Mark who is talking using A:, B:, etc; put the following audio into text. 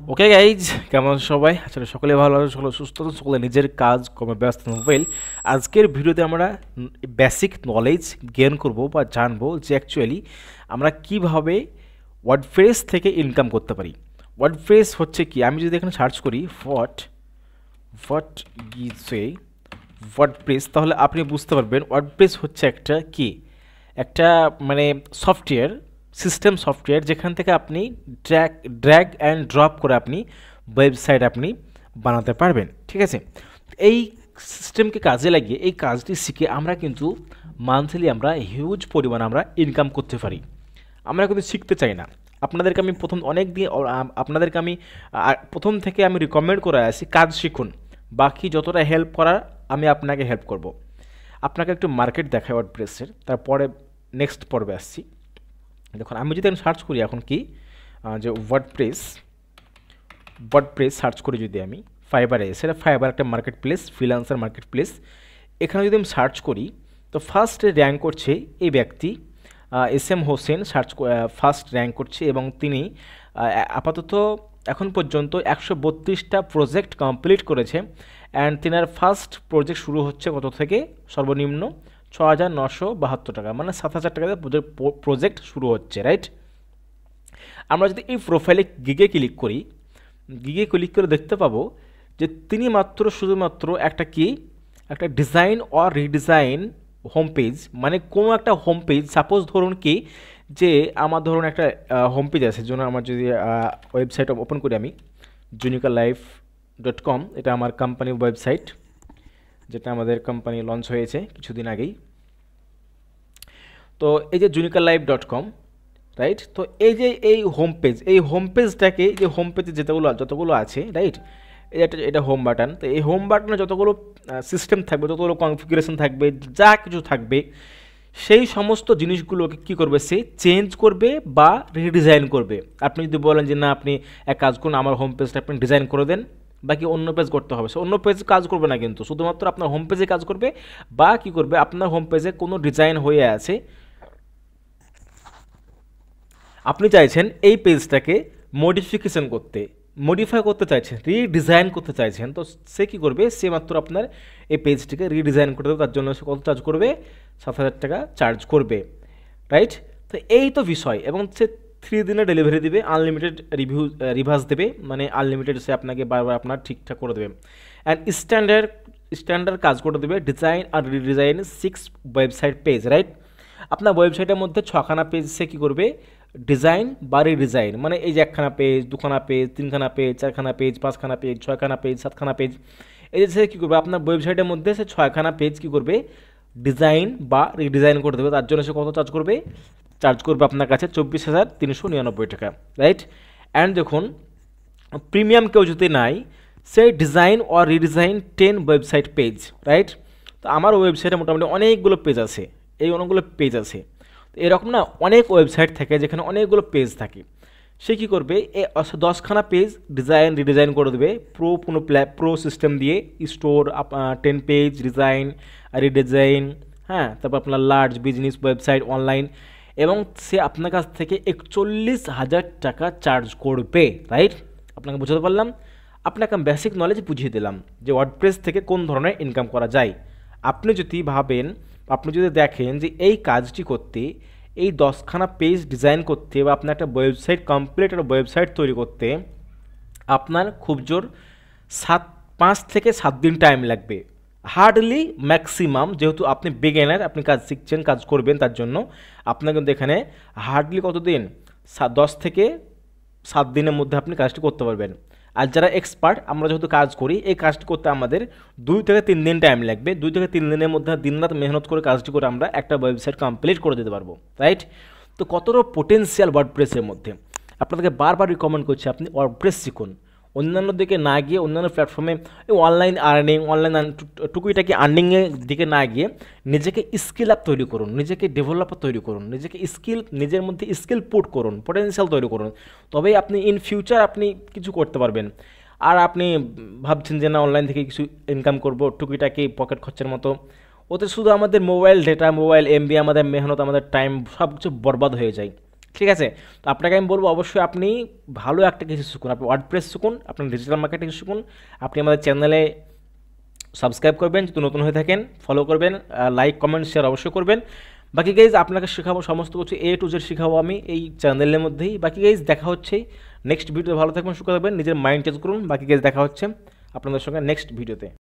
A: Okay guys, কেমন আছো সবাই? আসলে সকলে ভালো আছো, সকলে সুস্থ আছো, সকলে নিজের কাজ কর্মে ব্যস্ত মোবাইল। আজকের ভিডিওতে আমরা বেসিক নলেজ গেইন করব বা জানবো যে অ্যাকচুয়ালি আমরা কিভাবে ওয়ার্ডপ্রেস থেকে ইনকাম করতে পারি। ওয়ার্ডপ্রেস হচ্ছে কি, আমি যদি এখানে সার্চ করি হোয়াট ইজ এ ওয়ার্ডপ্রেস, তাহলে আপনি বুঝতে পারবেন ওয়ার্ডপ্রেস হচ্ছে একটা কি, একটা মানে সফটওয়্যার, সিস্টেম সফটওয়্যার, যেখান থেকে আপনি ড্র্যাগ অ্যান্ড ড্রপ করে আপনি ওয়েবসাইট আপনি বানাতে পারবেন। ঠিক আছে, এই সিস্টেমকে কাজে লাগিয়ে এই কাজটি শিখে আমরা কিন্তু মান্থলি আমরা হিউজ পরিমাণ আমরা ইনকাম করতে পারি। আমরা কিন্তু শিখতে চাই না। আপনাদেরকে আমি আপনাদেরকে আমি প্রথম থেকে আমি রিকমেন্ড করে আসি, কাজ শিখুন, বাকি যতটা হেল্প করার আমি আপনাকে হেল্প করব। আপনাকে একটু মার্কেট দেখায় ওয়ার্ডপ্রেসের, তারপরে নেক্সট পর্বে আসছি। দেখুন, আমি যদি সার্চ করি এখন কি, যে ওয়ার্ডপ্রেস সার্চ করি, যদি আমি ফাইবারে, সেটা ফাইবার একটা market place, freelancer market place. এখানে যদি আমি সার্চ করি তো ফার্স্টে র্যাঙ্ক করছে এই ব্যক্তি SM হোসেন, ফার্স্ট র্যাঙ্ক করছে এবং তিনি আপাতত এখন পর্যন্ত 132টা প্রজেক্ট কমপ্লিট করেছে। অ্যান্ড তিনার ফার্স্ট প্রজেক্ট শুরু হচ্ছে কত থেকে, সর্বনিম্ন 6,972 টাকা, মানে 7,000 টাকাতে প্রজেক্ট শুরু হচ্ছে, রাইট? আমরা যদি এই প্রোফাইলে গিগে ক্লিক করে দেখতে পাবো যে তিনি শুধুমাত্র একটা design or redesign home page, মানে কোনো একটা হোম পেজ, সাপোজ ধরুন কি, যে আমার ধরুন একটা হোম পেজ আছে, জন্য আমার যদি ওয়েবসাইট ওপেন করি আমি, junicorlife.com, এটা আমার কোম্পানির ওয়েবসাইট, যেটা আমাদের কোম্পানি লঞ্চ হয়েছে কিছুদিন আগেই। তো এই যে junicorlife.com, রাইট? তো এই হোম পেজটাকে, যে হোম পেজে যতগুলো আছে, রাইট, এটা হোম বাটন। তো এই হোম বাটনে যতগুলো সিস্টেম থাকবে, যতগুলো কনফিগারেশন থাকবে, যা কিছু থাকবে, সেই সমস্ত জিনিসগুলোকে কী করবে, সে চেঞ্জ করবে বা রিডিজাইন করবে। আপনি যদি বলেন যে না, আপনি এক কাজ করুন, আমার হোম পেজটা আপনি ডিজাইন করে দেন, বাকি অন্য পেজ করতে হবে, সে অন্য পেজে কাজ করবে না, কিন্তু শুধুমাত্র আপনার হোম পেজে কাজ করবে। বা কী করবে, আপনার হোম পেজে কোনো ডিজাইন হয়ে আছে, আপনি চাইছেন এই পেজটাকে মডিফাই করতে চাইছেন, রিডিজাইন করতে চাইছেন, তো সে কী করবে, সে মাত্র আপনার এই পেজটিকে রিডিজাইন করতে হবে। তার জন্য সে কত চার্জ করবে, 7,000 টাকা চার্জ করবে, রাইট? তো এই তো বিষয়। এবং সে 3 দিনে ডেলিভারি দেবে, আনলিমিটেড রিভার্স দেবে, মানে আনলিমিটেড সে আপনাকে বারবার আপনার ঠিকঠাক করে দেবে। অ্যান্ড স্ট্যান্ডার্ড কাজ করে দেবে, ডিজাইন আর রিডিজাইন 6 ওয়েবসাইট পেজ, রাইট? আপনার ওয়েবসাইটের মধ্যে 6খানা পেজ সে কী করবে, ডিজাইন বা রিডিজাইন, মানে এই যে 1খানা পেজ, 2খানা পেজ, 3খানা পেজ, 4খানা পেজ, 5খানা পেজ, 6খানা পেজ, 7খানা পেজ, এই যে সে কী করবে, আপনার ওয়েবসাইটের মধ্যে সে 6খানা পেজ কী করবে, ডিজাইন বা রিডিজাইন করে দেবে। তার জন্য সে কত চার্জ করবে আপনার কাছে, 24,399 টাকা, রাইট? অ্যান্ড দেখুন, প্রিমিয়াম কেউ যদি নাই, সে design or redesign 10 website page, right? তো আমার ওয়েবসাইটে মোটামুটি অনেকগুলো পেজ আছে, এরকম না, অনেক ওয়েবসাইট থাকে যেখানে অনেকগুলো পেজ থাকে। সে কী করবে, 10খানা পেজ ডিজাইন রিডিজাইন করে দেবে, প্রো সিস্টেম দিয়ে, স্টোর, 10 পেজ ডিজাইন রিডিজাইন, হ্যাঁ, তারপর আপনার লার্জ বিজনেস ওয়েবসাইট অনলাইন, এবং সে আপনার কাছ থেকে 41,000 টাকা চার্জ করবে, রাইট? আপনাকে বোঝাতে পারলাম, আপনাকে আমি বেসিক নলেজ বুঝিয়ে দিলাম যে ওয়ার্ডপ্রেস থেকে কোন ধরনের ইনকাম করা যায়। আপনি যদি দেখেন যে এই কাজটি করতে, এই 10খানা পেজ ডিজাইন করতে, বা আপনার একটা ওয়েবসাইট তৈরি করতে আপনার খুব জোর 5 থেকে 7 দিন টাইম লাগবে, হার্ডলি ম্যাক্সিমাম। যেহেতু আপনি বিগিনার, আপনি কাজ শিখছেন, কাজ করবেন, তার জন্য আপনার কিন্তু এখানে হার্ডলি কতদিন, 10 থেকে 7 দিনের মধ্যে আপনি কাজটি করতে পারবেন। আর যারা এক্সপার্ট, আমরা যেহেতু কাজ করি, এই কাজটি করতে আমাদের 2 থেকে 3 দিন টাইম লাগবে। 2 থেকে 3 দিনের মধ্যে দিনরাত মেহনত করে কাজটি করে আমরা একটা ওয়েবসাইট কমপ্লিট করে দিতে পারবো, রাইট? তো কতটা পোটেন্সিয়াল ওয়ার্ডপ্রেসের মধ্যে। আপনাদেরকে বারবার রিকমেন্ড করছি, আপনি ওয়ার্ডপ্রেস শিখুন, অন্যান্য দিকে না গিয়ে, অন্যান্য প্ল্যাটফর্মে অনলাইন টুকুইটাকে আর্নিংয়ের দিকে না গিয়ে নিজেকে স্কিল আপ তৈরি করুন, নিজেকে ডেভেলপার তৈরি করুন, নিজের মধ্যে স্কিল পুট করুন, পোটেনশিয়াল তৈরি করুন, তবেই আপনি ইন ফিউচার আপনি কিছু করতে পারবেন। আর আপনি ভাবছেন যে না, অনলাইন থেকে কিছু ইনকাম করবো টুকিটাকি পকেট খরচের মতো, ওতে শুধু আমাদের মোবাইল ডেটা, মোবাইল এমবি, আমাদের মেহনত, আমাদের টাইম সব কিছু বরবাদ হয়ে যায়। ঠিক আছে? তো আপনাকে আমি বলবো অবশ্যই আপনি ভালো একটা কিছু শিখুন, আপনি ওয়ার্ডপ্রেস শিখুন, আপনি ডিজিটাল মার্কেটিং শিখুন, আপনি আমাদের চ্যানেলে সাবস্ক্রাইব করবেন যদি নতুন হয়ে থাকেন, ফলো করবেন, লাইক কমেন্ট শেয়ার অবশ্যই করবেন। বাকি গাইজ আপনাকে শেখাবো সমস্ত কিছু A to Z শেখাবো আমি এই চ্যানেলের মধ্যেই। বাকি গাইজ দেখা হচ্ছে নেক্সট ভিডিওতে। ভালো থাকবেন, সুখে থাকবেন, নিজের মাইন্ড চেঞ্জ করুন। বাকি গাইজ দেখা হচ্ছে আপনাদের সঙ্গে নেক্সট ভিডিওতে।